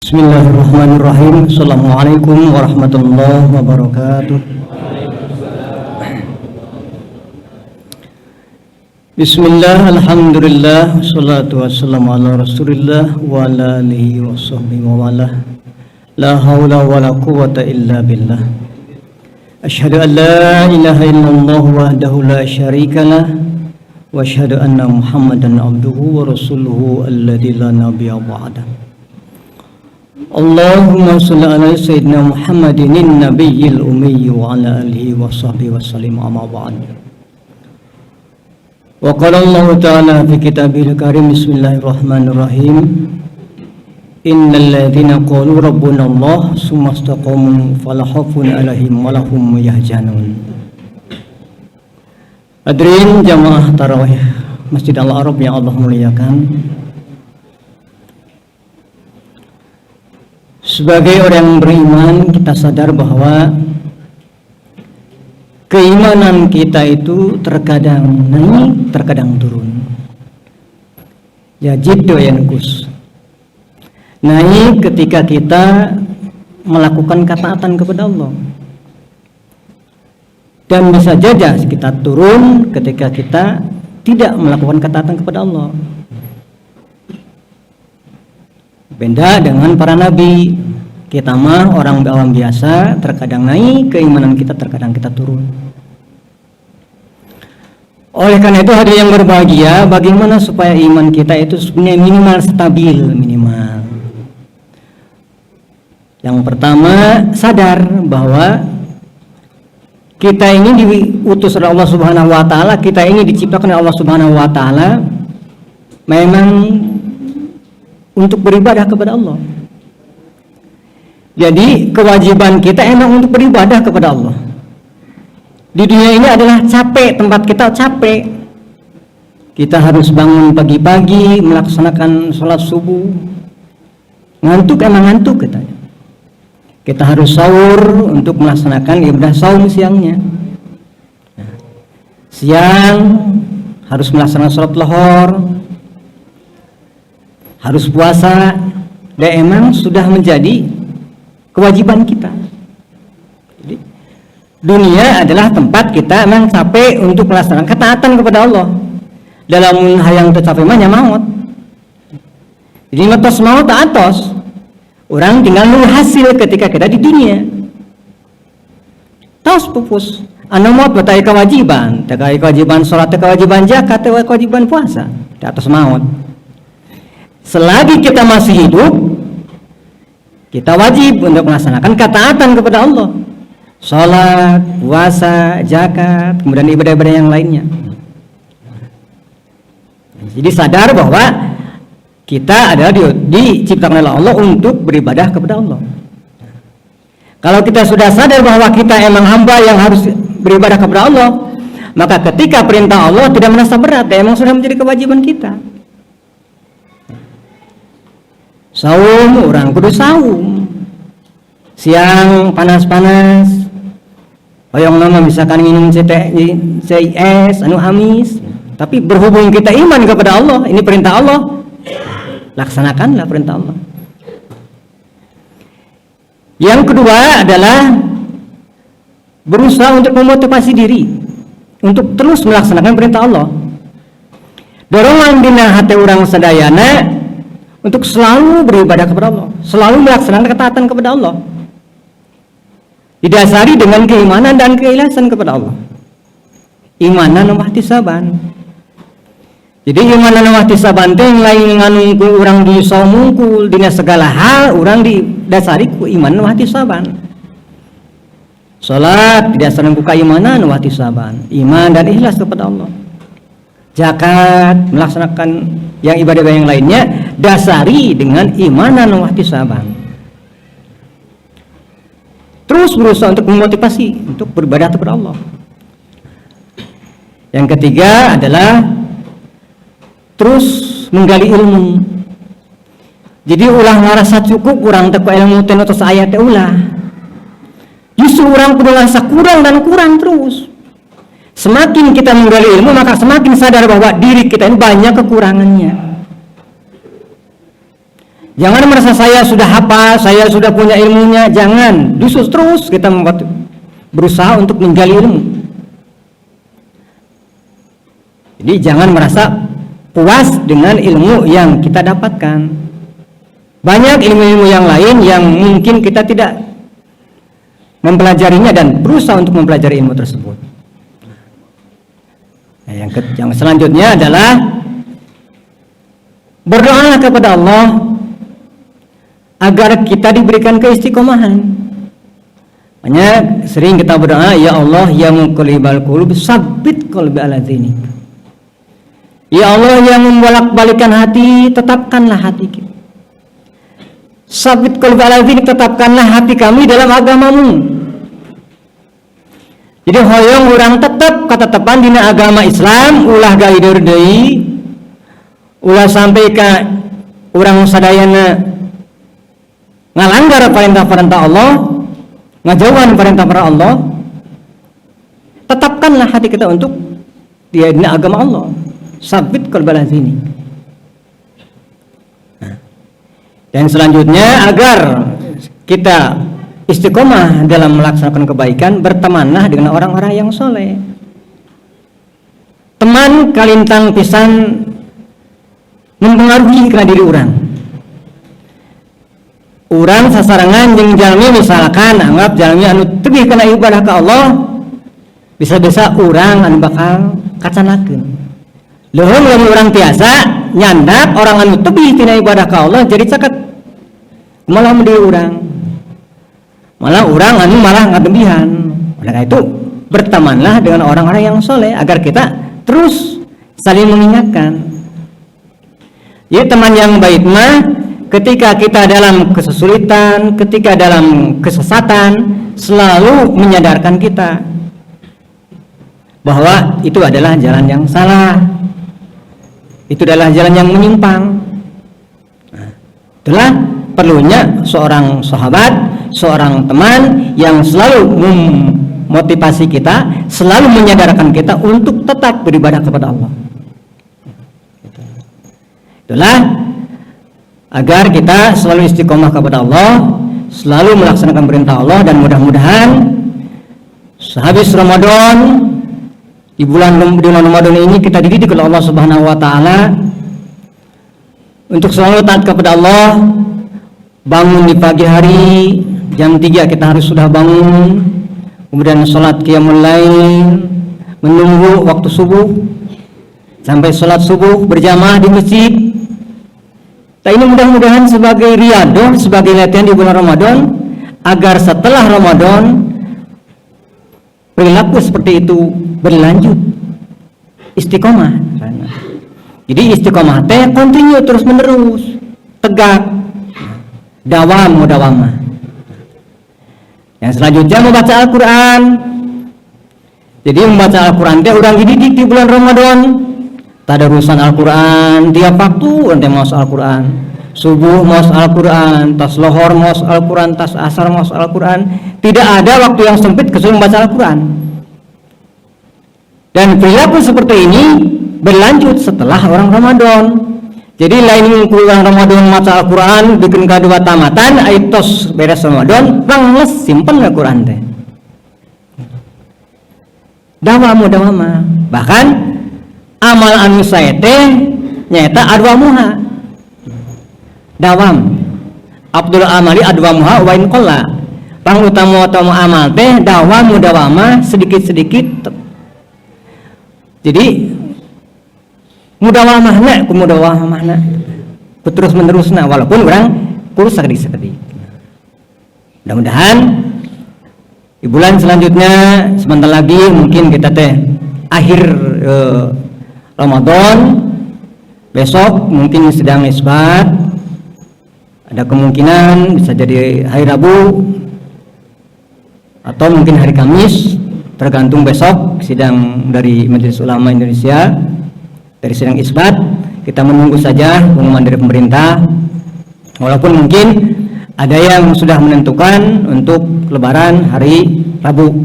Bismillahirrahmanirrahim. Assalamualaikum warahmatullahi wabarakatuh. Bismillah, alhamdulillah, wassalatu wassalamu ala rasulillah wa ala alihi wa sahbihi wa wala. La hawla wa la quwwata illa billah. Asyhadu an la ilaha illallah wahdahu la syarika lah wa asyhadu anna Muhammadan abduhu wa rasuluhu alladzi la nabiyya ba'dahu. Allahumma salli ala sayyidina Muhammadin nabiyil ummi wa ala alihi wa sahbihi wa sallim amma ba'd. Wa qala Allah ta'ala fi kitabil karim bismillahirrahmanirrahim. Innal ladzina qalu rabbuna Allah tsumma istaqamu fala khaufun 'alaihim wa lahum yahzanun. Hadirin jamaah tarawih Masjid Al-Arab yang Allah muliakan. Sebagai orang beriman, kita sadar bahwa keimanan kita itu terkadang naik, terkadang turun. Yazid wa yanqus. Naik ketika kita melakukan ketaatan kepada Allah. Dan bisa saja kita turun ketika kita tidak melakukan ketaatan kepada Allah. Beda dengan para nabi. Kita mah orang awam biasa, terkadang naik keimanan kita, terkadang kita turun. Oleh karena itu hadirin yang berbahagia, bagaimana supaya iman kita itu sebenarnya minimal stabil, minimal. Yang pertama, sadar bahwa kita ini diutus oleh Allah Subhanahu wa taala, kita ini diciptakan oleh Allah Subhanahu wa taala memang untuk beribadah kepada Allah. Jadi kewajiban kita emang untuk beribadah kepada Allah. Di dunia ini adalah capek, tempat kita capek. Kita harus bangun pagi-pagi, melaksanakan sholat subuh. Ngantuk emang ngantuk kita. Kita harus sahur untuk melaksanakan ibadah saum siangnya. Siang harus melaksanakan sholat lohor, harus puasa. Dan emang sudah menjadi kewajiban kita. Jadi, dunia adalah tempat kita memang capek untuk melaksanakan ketaatan kepada Allah. Dalam hayang tercapai mah maut. Jadi matos maut atos. Orang tinggal nunggu hasil ketika kita di dunia. Tos pupus. Anu maut batai kewajiban, terkait kewajiban salat, kewajiban zakat, kewajiban puasa. Di atas maut. Selagi kita masih hidup, kita wajib untuk melaksanakan ketaatan kepada Allah. Salat, puasa, zakat, kemudian ibadah-ibadah yang lainnya. Jadi sadar bahwa kita adalah diciptakan oleh Allah untuk beribadah kepada Allah. Kalau kita sudah sadar bahwa kita emang hamba yang harus beribadah kepada Allah, maka ketika perintah Allah tidak merasa berat, emang sudah menjadi kewajiban kita. Saum, orang kudu saum. Siang panas-panas, hoyong nama misalkan minum CIS, anu amis. Tapi berhubung kita iman kepada Allah, ini perintah Allah, laksanakanlah perintah Allah. Yang kedua adalah berusaha untuk memotivasi diri untuk terus melaksanakan perintah Allah. Dorongan dina hati orang sadayana untuk selalu beribadah kepada Allah, selalu melaksanakan ketaatan kepada Allah, didasari dengan keimanan dan keikhlasan kepada Allah. Imanan wa ihtisaban. Jadi imanan wa ihtisaban teh lain nganungku urang bisa mungkul dina segala hal, urang didasari ku imanan wa ihtisaban. Salat didasarkan ku keimanan wa ihtisaban, iman dan ikhlas kepada Allah. Zakat, melaksanakan yang ibadah yang lainnya, dasari dengan imanan wa ihtisaban. Terus berusaha untuk memotivasi untuk beribadah kepada Allah. Yang ketiga adalah terus menggali ilmu. Jadi ulah ngarasa cukup urang teu ilmu teh tos aya teh ulah. Justru urang kudu ngarasa kurang dan kurang terus. Semakin kita menggali ilmu, maka semakin sadar bahwa diri kita ini banyak kekurangannya. Jangan merasa saya sudah hafal, saya sudah punya ilmunya. Jangan, justru terus kita berusaha untuk menggali ilmu. Jadi jangan merasa puas dengan ilmu yang kita dapatkan. Banyak ilmu-ilmu yang lain yang mungkin kita tidak mempelajarinya dan berusaha untuk mempelajari ilmu tersebut. Nah, yang selanjutnya adalah berdoa kepada Allah agar kita diberikan keistiqomahan. Makanya sering kita berdoa, ya Allah ya muqallibal qulub tsabbit qalbi ala dinik. Ya Allah yang membolak-balikan hati, tetapkanlah hati kita. Tsabbit qalbi ala dinik, tetapkanlah hati kami dalam agamamu. Jadi hoyong orang tetap katatepan dina agama Islam, ulah gaidur deui, ulah sampai ke orang sadayana ngalanggar perintah-perintah Allah, ngajauhan perintah-perintah Allah. Tetapkanlah hati kita untuk dina agama Allah. Sabit qalbal sini. Dan selanjutnya agar kita istiqomah dalam melaksanakan kebaikan, bertemanlah dengan orang-orang yang soleh. Teman kalintang pisan mempengaruhi karena diri orang. Orang sasarangan jeung jalmi misalkan anggap jalmi anu tebih kana ibadah ka Allah, bisa-bisa orang anu bakal kacanakeun. Leuheung lamun urang tiasa nyandak orang anu tebih tina ibadah ka Allah jadi caket malah mendieu urang. Malah orang anu malah ngadebihan. Oleh itu bertemanlah dengan orang-orang yang soleh agar kita terus saling mengingatkan. Jadi teman yang baik mah ketika kita dalam kesulitan, ketika dalam kesesatan selalu menyadarkan kita bahwa itu adalah jalan yang salah, itu adalah jalan yang menyimpang. Nah, itulah perlunya seorang sahabat, seorang teman yang selalu memotivasi kita, selalu menyadarkan kita untuk tetap beribadah kepada Allah. Itulah agar kita selalu istiqomah kepada Allah, selalu melaksanakan perintah Allah, dan mudah-mudahan sehabis Ramadan, di bulan Ramadan ini kita dididik oleh Allah Subhanahu wa taala untuk selalu taat kepada Allah. Bangun di pagi hari jam 3 kita harus sudah bangun, kemudian sholat qiyamul lail, menunggu waktu subuh sampai sholat subuh berjamaah di masjid. Nah, ini mudah-mudahan sebagai riyadhah, sebagai latihan di bulan Ramadan agar setelah Ramadan perilaku seperti itu berlanjut, istiqomah. Jadi istiqomah teh continue, terus menerus, tegak, dawamah. Yang selanjutnya membaca Al-Quran. Jadi membaca Al-Quran teh urang dididik di bulan Ramadan. Tadarusan Al-Quran tiap waktu ente maos Al-Quran. Subuh maos Al-Quran, tas lohor maos Al-Quran, tas asar maos Al-Quran. Tidak ada waktu yang sempit kecuali membaca Al-Quran. Dan perilaku seperti ini berlanjut setelah orang Ramadan. Jadi lain bulan Ramadan maca Al-Quran bikin kedua tamatan aitos beres Ramadan rangles simpen Al-Quran teh. Dawama. Bahkan amal anu sae teh nyaeta adwamuha. Dawam. Abdul amali adwamuha wa in qalla. Pang utama amal teh dawama sedikit-sedikit. Jadi mudawamahna terus menerusna walaupun orang kurus sakit. Mudah-mudahan di bulan selanjutnya sebentar lagi mungkin kita teh akhir Ramadan, besok mungkin sedang isbat, ada kemungkinan bisa jadi hari Rabu atau mungkin hari Kamis, tergantung besok sidang dari Majelis Ulama Indonesia. Dari sidang isbat kita menunggu saja pengumuman dari pemerintah, walaupun mungkin ada yang sudah menentukan untuk lebaran hari Rabu,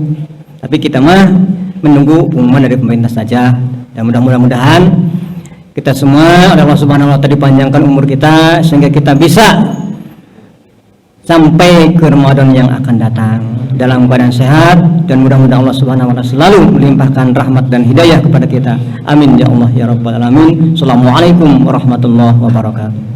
tapi kita mah menunggu pengumuman dari pemerintah saja. Dan mudah-mudahan kita semua oleh Allah Subhanahu wa taala dipanjangkan umur kita sehingga kita bisa sampai ke Ramadan yang akan datang dalam keadaan sehat, dan mudah-mudahan Allah Subhanahu wa taala selalu melimpahkan rahmat dan hidayah kepada kita. Amin ya Allah ya rabbal alamin. Assalamualaikum warahmatullahi wabarakatuh.